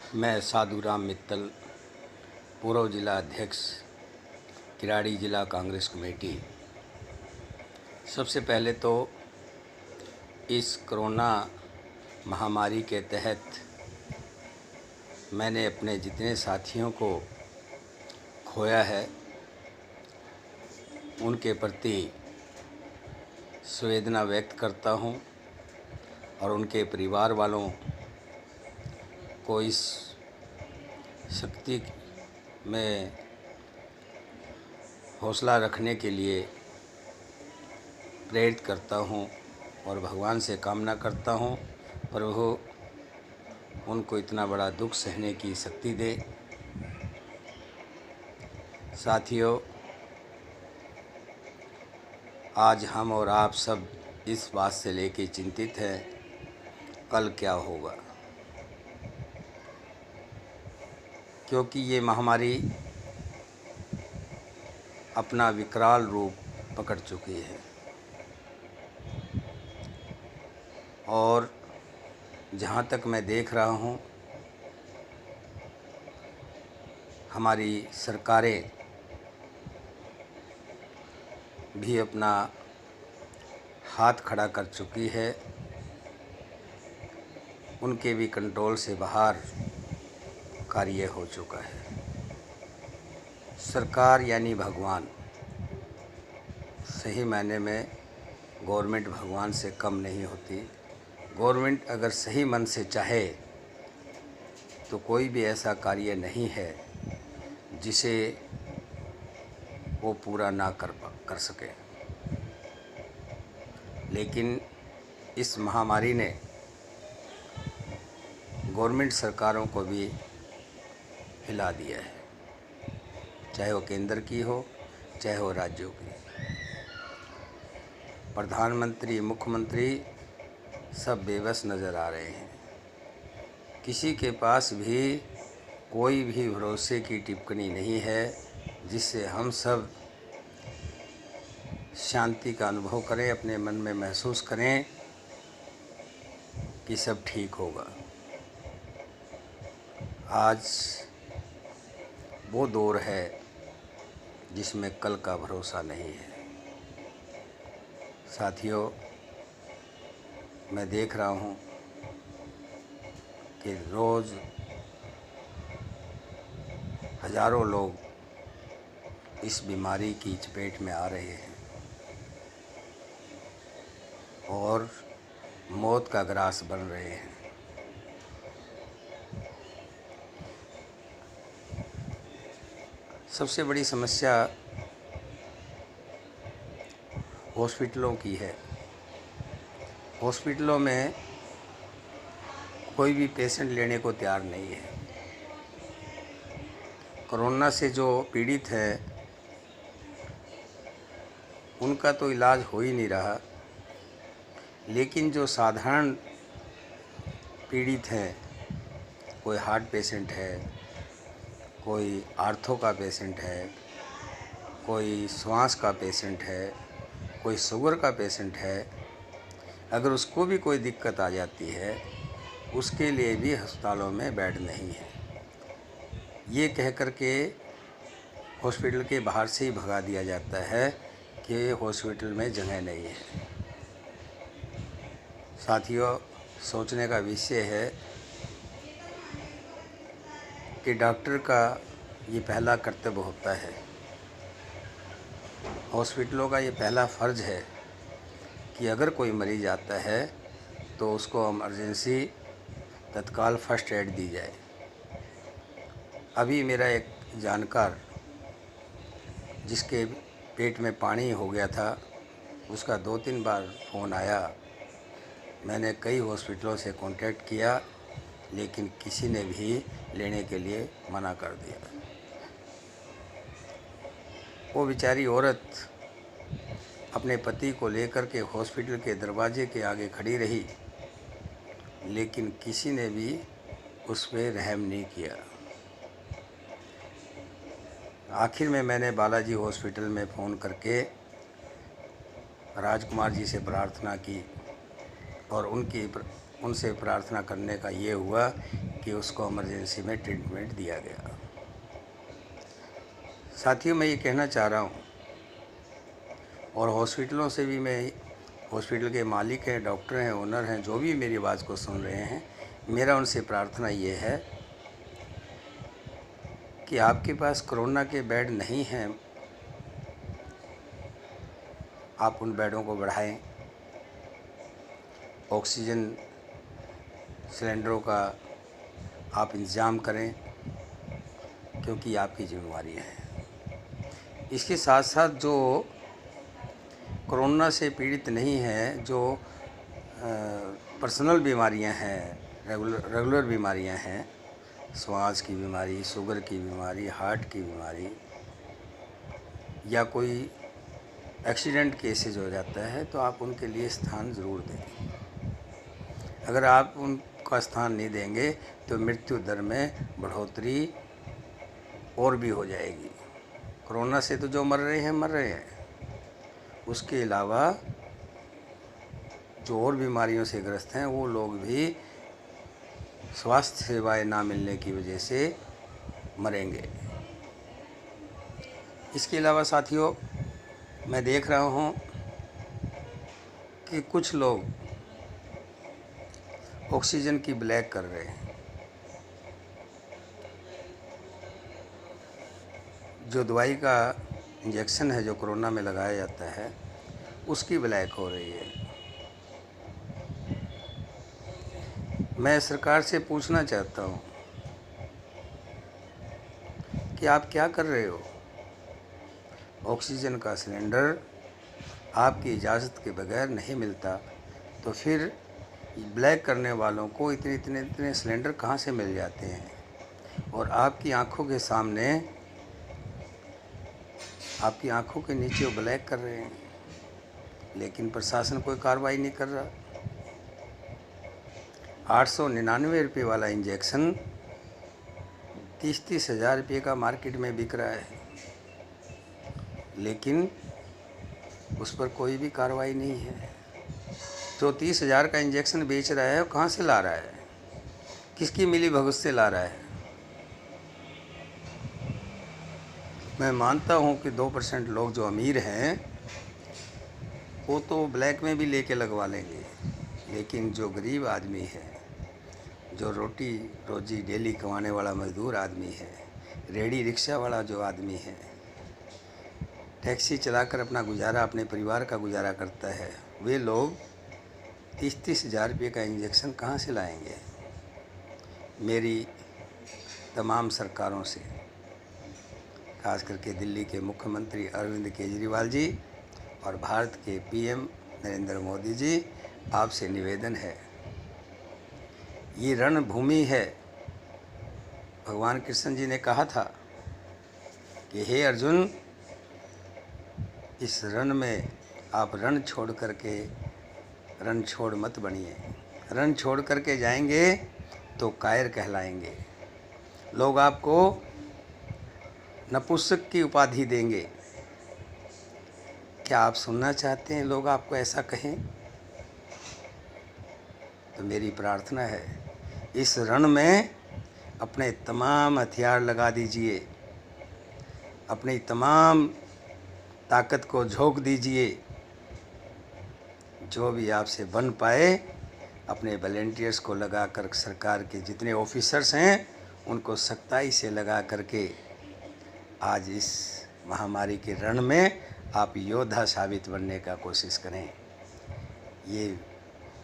मैं साधुराम मित्तल, पूर्व जिला अध्यक्ष, किराड़ी जिला कांग्रेस कमेटी। सबसे पहले तो इस कोरोना महामारी के तहत मैंने अपने जितने साथियों को खोया है उनके प्रति संवेदना व्यक्त करता हूं और उनके परिवार वालों को इस शक्ति में हौसला रखने के लिए प्रेरित करता हूं और भगवान से कामना करता हूं, प्रभु उनको इतना बड़ा दुख सहने की शक्ति दे। साथियों, आज हम और आप सब इस बात से लेके चिंतित हैं कल क्या होगा, क्योंकि ये महामारी अपना विकराल रूप पकड़ चुकी है और जहाँ तक मैं देख रहा हूँ हमारी सरकारें भी अपना हाथ खड़ा कर चुकी है, उनके भी कंट्रोल से बाहर कार्य हो चुका है। सरकार यानी भगवान, सही मायने में गवर्नमेंट भगवान से कम नहीं होती। गवर्नमेंट अगर सही मन से चाहे तो कोई भी ऐसा कार्य नहीं है जिसे वो पूरा ना कर सके। लेकिन इस महामारी ने गवर्नमेंट सरकारों को भी हिला दिया है, चाहे वो केंद्र की हो चाहे वो राज्यों की। प्रधानमंत्री, मुख्यमंत्री सब बेबस नज़र आ रहे हैं। किसी के पास भी कोई भी भरोसे की टिप्पणी नहीं है जिससे हम सब शांति का अनुभव करें, अपने मन में महसूस करें कि सब ठीक होगा। आज वो दौर है जिसमें कल का भरोसा नहीं है। साथियों, मैं देख रहा हूँ कि रोज़ हज़ारों लोग इस बीमारी की चपेट में आ रहे हैं और मौत का ग्रास बन रहे हैं। सबसे बड़ी समस्या हॉस्पिटलों की है। हॉस्पिटलों में कोई भी पेशेंट लेने को तैयार नहीं है। कोरोना से जो पीड़ित हैं उनका तो इलाज हो ही नहीं रहा, लेकिन जो साधारण पीड़ित हैं, कोई हार्ट पेशेंट है, कोई आर्थो का पेशेंट है, कोई श्वास का पेशेंट है, कोई शुगर का पेशेंट है, अगर उसको भी कोई दिक्कत आ जाती है उसके लिए भी अस्पतालों में बेड नहीं है। ये कह कर के हॉस्पिटल के बाहर से ही भगा दिया जाता है कि हॉस्पिटल में जगह नहीं है। साथियों, सोचने का विषय है कि डॉक्टर का ये पहला कर्तव्य होता है, हॉस्पिटलों का ये पहला फ़र्ज़ है कि अगर कोई मरीज़ आता है तो उसको इमरजेंसी तत्काल फर्स्ट एड दी जाए। अभी मेरा एक जानकार जिसके पेट में पानी हो गया था, उसका 2-3 बार फ़ोन आया। मैंने कई हॉस्पिटलों से कांटेक्ट किया लेकिन किसी ने भी लेने के लिए मना कर दिया। वो बेचारी औरत अपने पति को लेकर के हॉस्पिटल के दरवाजे के आगे खड़ी रही, लेकिन किसी ने भी उस पर रहम नहीं किया। आखिर में मैंने बालाजी हॉस्पिटल में फ़ोन करके राजकुमार जी से प्रार्थना की और उनसे प्रार्थना करने का ये हुआ कि उसको इमरजेंसी में ट्रीटमेंट दिया गया। साथियों, मैं ये कहना चाह रहा हूँ, और हॉस्पिटलों से भी मैं, हॉस्पिटल के मालिक हैं, डॉक्टर हैं, ओनर हैं, जो भी मेरी आवाज़ को सुन रहे हैं, मेरा उनसे प्रार्थना ये है कि आपके पास कोरोना के बेड नहीं हैं, आप उन बेडों को बढ़ाएं, ऑक्सीजन सिलेंडरों का आप इंतज़ाम करें, क्योंकि आपकी जिम्मेवारी है। इसके साथ साथ जो कोरोना से पीड़ित नहीं है, जो पर्सनल बीमारियां हैं, रेगुलर बीमारियां हैं, श्वास की बीमारी, शुगर की बीमारी, हार्ट की बीमारी, या कोई एक्सीडेंट केसेज हो जाता है, तो आप उनके लिए स्थान ज़रूर दें। अगर आप उनका स्थान नहीं देंगे तो मृत्यु दर में बढ़ोतरी और भी हो जाएगी। कोरोना से तो जो मर रहे हैं, उसके अलावा जो और बीमारियों से ग्रस्त हैं, वो लोग भी स्वास्थ्य सेवाएं ना मिलने की वजह से मरेंगे। इसके अलावा साथियों, मैं देख रहा हूँ कि कुछ लोग ऑक्सीजन की ब्लैक कर रहे हैं। जो दवाई का इंजेक्शन है जो कोरोना में लगाया जाता है, उसकी ब्लैक हो रही है। मैं सरकार से पूछना चाहता हूँ कि आप क्या कर रहे हो? ऑक्सीजन का सिलेंडर आपकी इजाज़त के बगैर नहीं मिलता, तो फिर ब्लैक करने वालों को इतने सिलेंडर कहाँ से मिल जाते हैं? और आपकी आंखों के सामने, आपकी आंखों के नीचे वो ब्लैक कर रहे हैं, लेकिन प्रशासन कोई कार्रवाई नहीं कर रहा। 899 रुपये वाला इंजेक्शन 30-30 हज़ार रुपये का मार्केट में बिक रहा है, लेकिन उस पर कोई भी कार्रवाई नहीं है। जो 30 हज़ार का इंजेक्शन बेच रहा है, वो कहाँ से ला रहा है? किसकी मिली भगत से ला रहा है? मैं मानता हूँ कि 2% लोग जो अमीर हैं वो तो ब्लैक में भी लेके लगवा लेंगे, लेकिन जो गरीब आदमी है, जो रोटी रोजी डेली कमाने वाला मज़दूर आदमी है, रेडी रिक्शा वाला जो आदमी है, टैक्सी चलाकर अपना गुजारा, अपने परिवार का गुजारा करता है, वे लोग 30-30 हज़ार रुपये का इंजेक्शन कहाँ से लाएंगे? मेरी तमाम सरकारों से, खास करके दिल्ली के मुख्यमंत्री अरविंद केजरीवाल जी और भारत के पीएम नरेंद्र मोदी जी, आपसे निवेदन है, ये रणभूमि है। भगवान कृष्ण जी ने कहा था कि हे अर्जुन, इस रण में आप रण छोड़ मत बनिए। रण छोड़ करके जाएंगे तो कायर कहलाएंगे, लोग आपको नपुंसक की उपाधि देंगे। क्या आप सुनना चाहते हैं लोग आपको ऐसा कहें? तो मेरी प्रार्थना है, इस रण में अपने तमाम हथियार लगा दीजिए, अपनी तमाम ताकत को झोंक दीजिए, जो भी आपसे बन पाए अपने वॉलंटियर्स को लगाकर, सरकार के जितने ऑफिसर्स हैं उनको सख्ताई से लगा करके आज इस महामारी के रण में आप योद्धा साबित बनने का कोशिश करें। ये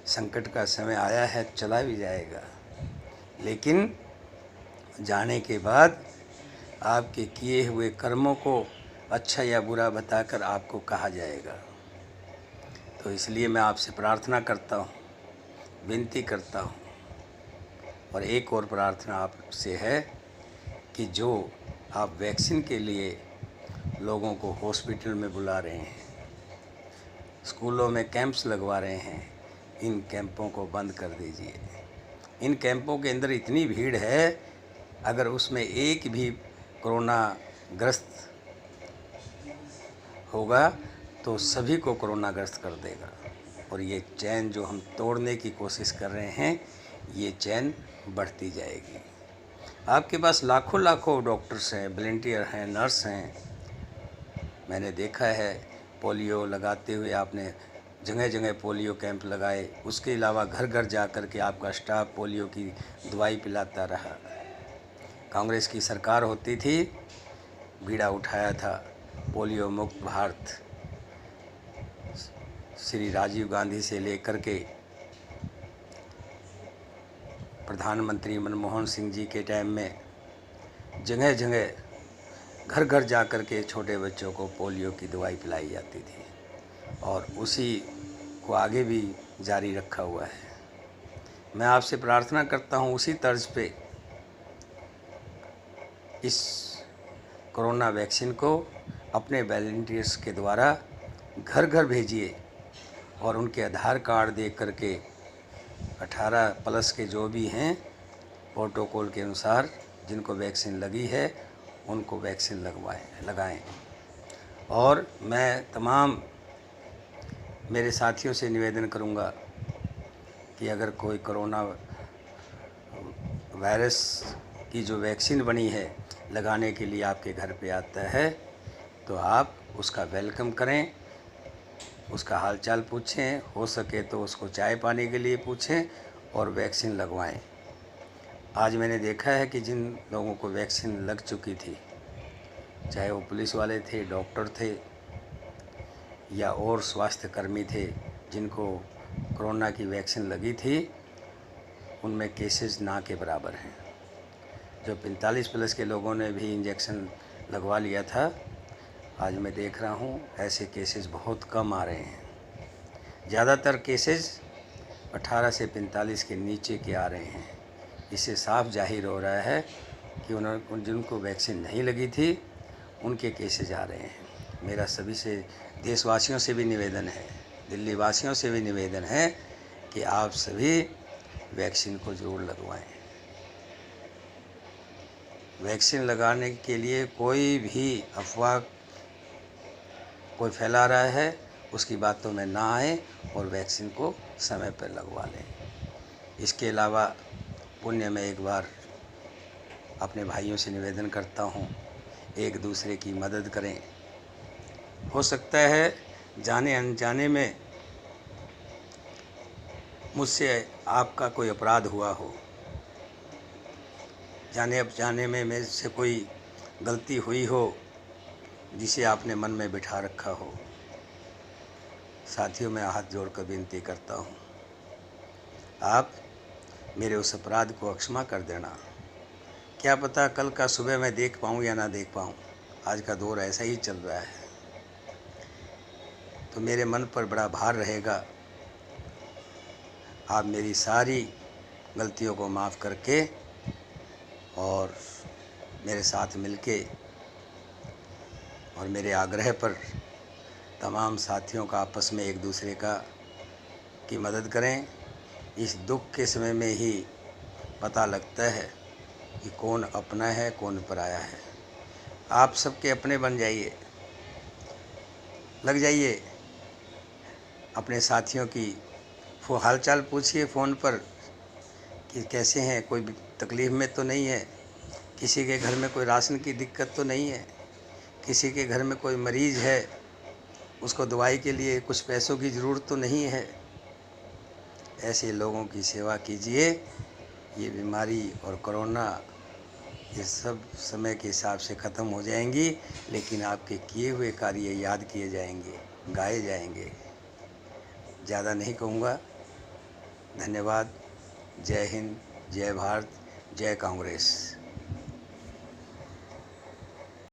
संकट का समय आया है, चला भी जाएगा, लेकिन जाने के बाद आपके किए हुए कर्मों को अच्छा या बुरा बताकर आपको कहा जाएगा। तो इसलिए मैं आपसे प्रार्थना करता हूँ, विनती करता हूँ, और एक और प्रार्थना आपसे है कि जो आप वैक्सीन के लिए लोगों को हॉस्पिटल में बुला रहे हैं, स्कूलों में कैंप्स लगवा रहे हैं, इन कैंपों को बंद कर दीजिए। इन कैंपों के अंदर इतनी भीड़ है, अगर उसमें एक भी कोरोना ग्रस्त होगा तो सभी को कोरोना ग्रस्त कर देगा। और ये चैन जो हम तोड़ने की कोशिश कर रहे हैं, ये चैन बढ़ती जाएगी। आपके पास लाखों लाखों डॉक्टर्स हैं, वॉलंटियर हैं, नर्स हैं। मैंने देखा है पोलियो लगाते हुए आपने जगह जगह पोलियो कैंप लगाए। उसके अलावा घर घर जा कर के आपका स्टाफ पोलियो की दवाई पिलाता रहा। कांग्रेस की सरकार होती थी, बीड़ा उठाया था पोलियो मुक्त भारत। श्री राजीव गांधी से लेकर के प्रधानमंत्री मनमोहन सिंह जी के टाइम में जगह जगह घर घर जा कर के छोटे बच्चों को पोलियो की दवाई पिलाई जाती थी और उसी को आगे भी जारी रखा हुआ है। मैं आपसे प्रार्थना करता हूँ उसी तर्ज पे इस कोरोना वैक्सीन को अपने वॉलंटियर्स के द्वारा घर घर भेजिए और उनके आधार कार्ड देख करके 18+ के जो भी हैं प्रोटोकॉल के अनुसार जिनको वैक्सीन लगी है उनको वैक्सीन लगाएं। और मैं तमाम मेरे साथियों से निवेदन करूंगा कि अगर कोई कोरोना वायरस की जो वैक्सीन बनी है लगाने के लिए आपके घर पे आता है तो आप उसका वेलकम करें, उसका हालचाल पूछें, हो सके तो उसको चाय पानी के लिए पूछें और वैक्सीन लगवाएं। आज मैंने देखा है कि जिन लोगों को वैक्सीन लग चुकी थी, चाहे वो पुलिस वाले थे, डॉक्टर थे या और स्वास्थ्य कर्मी थे, जिनको कोरोना की वैक्सीन लगी थी, उनमें केसेस ना के बराबर हैं। जो 45+ के लोगों ने भी इंजेक्शन लगवा लिया था, आज मैं देख रहा हूँ ऐसे केसेस बहुत कम आ रहे हैं। ज़्यादातर केसेस 18 से 45 के नीचे के आ रहे हैं। इससे साफ जाहिर हो रहा है कि जिनको वैक्सीन नहीं लगी थी उनके केसेस आ रहे हैं। मेरा सभी से, देशवासियों से भी निवेदन है, दिल्ली वासियों से भी निवेदन है कि आप सभी वैक्सीन को ज़रूर लगवाएं। वैक्सीन लगाने के लिए कोई भी अफवाह कोई फैला रहा है उसकी बातों में ना आए और वैक्सीन को समय पर लगवा लें। इसके अलावा पुण्य में एक बार अपने भाइयों से निवेदन करता हूँ, एक दूसरे की मदद करें। हो सकता है जाने अनजाने में मुझसे आपका कोई अपराध हुआ हो, जाने अनजाने में मेरे से कोई गलती हुई हो जिसे आपने मन में बिठा रखा हो। साथियों, मैं हाथ जोड़कर विनती करता हूँ, आप मेरे उस अपराध को क्षमा कर देना। क्या पता कल का सुबह मैं देख पाऊँ या ना देख पाऊँ, आज का दौर ऐसा ही चल रहा है, तो मेरे मन पर बड़ा भार रहेगा। आप मेरी सारी गलतियों को माफ़ करके और मेरे साथ मिलके और मेरे आग्रह पर तमाम साथियों का आपस में एक दूसरे की मदद करें। इस दुख के समय में ही पता लगता है कि कौन अपना है, कौन पराया है। आप सबके अपने बन जाइए, लग जाइए, अपने साथियों की हालचाल पूछिए फ़ोन पर कि कैसे हैं, कोई तकलीफ़ में तो नहीं है, किसी के घर में कोई राशन की दिक्कत तो नहीं है, किसी के घर में कोई मरीज़ है, उसको दवाई के लिए कुछ पैसों की ज़रूरत तो नहीं है। ऐसे लोगों की सेवा कीजिए। ये बीमारी और कोरोना ये सब समय के हिसाब से ख़त्म हो जाएंगी, लेकिन आपके किए हुए कार्य याद किए जाएंगे, गाए जाएंगे। ज़्यादा नहीं कहूँगा। धन्यवाद। जय हिंद, जय भारत, जय कांग्रेस।